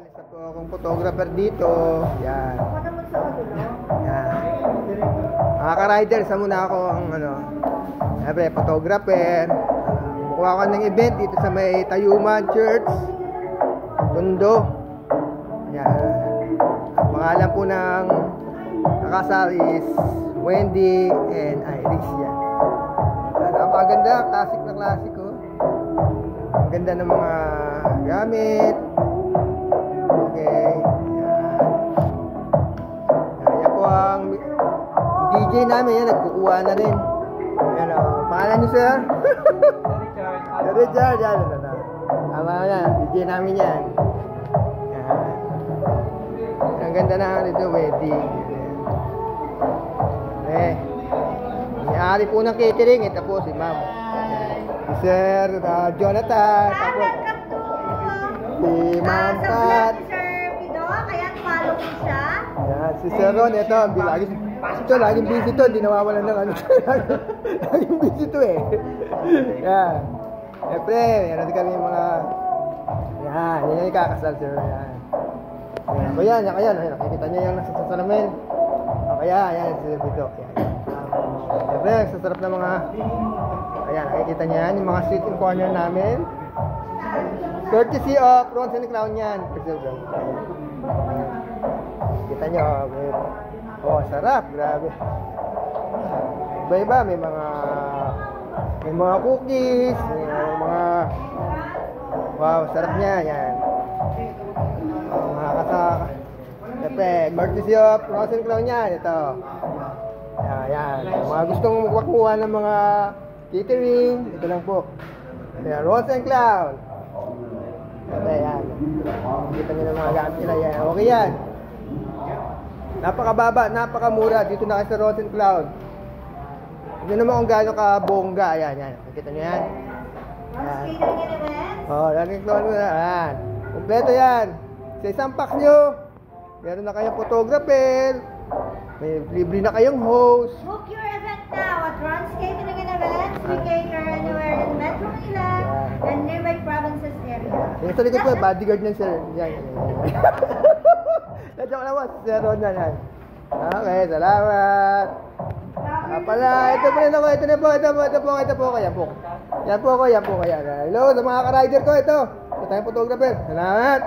Isa po akong photographer dito. Yan. Yan. Mga ka-rider, sa muna ako ang siyempre, photographer. Kuha ko ng event dito sa may Tayuman Church, Tondo. Yan. Ang pangalan po ng nakasal is Wendy and Iris. Yan. Napakaganda, classic na classic ko. Ang ganda ng mga gamit. Okay. Yan. Yan po ang DJ namin. Yan, nagkukuha na rin. Yan o. Pangalan niyo, sir? Richard. Yan. Tama yan. DJ namin yan. Yan. Ang ganda na dito, wedding. Okay. May-ari po ng catering. Ito po si ma'am. Si Sir Jonathan. Tapos si Ma'am Kat. Sir Pido, kaya follow mo siya. Yan, si Sir Ron, ito, laging busy to, hindi nawawalan ng ano. Laging busy to eh. Yan. Siyempre, meron kami mga, yan, yan yung kakasal, sir. Yan. So yan, nakikita niyo yung nasa salamin. O kaya, yan, si Sir Pido. Yan. Siyempre, sasarap na mga, ayan, nakikita niyo yan, yung mga street and corner namin. Courtesy of Ron and Crown yan. Kita nyo, sarap, grabe. Iba-iba, may mga cookies, may mga, wow, sarap niya, yan. Mga kasaka. Siyempre, courtesy of Ron and Crown yan, ito. Yan. Mga gustong magkuha ng mga catering, ito lang po. Ayan, Ron and Crown. Okay, yan. Kita nyo ng mga gamit nila yan. Okay yan. Napakababa, napakamura. Dito na kayo sa Rosen Cloud. Hindi naman kung gaano ka-bongga. Ayan. Kita nyo yan. Ayan. Rosen Cloud mo na. Ayan. Kompleto yan. Sa isang pack nyo, meron na kayong photographer. May libre na kayong host. Book your event now at Ron's Catering and Events. We cater anywhere in Metro Manila and nearby provinces area. Yung sa likod ko, bodyguard ng sir. Yan. Nadyak naman, Sir Ron yan. Okay, salamat. Pala, ito po rin ako. Ito po. Yan po. Hello, sa mga ka-rider ko, ito. Ito tayong photographer. Salamat.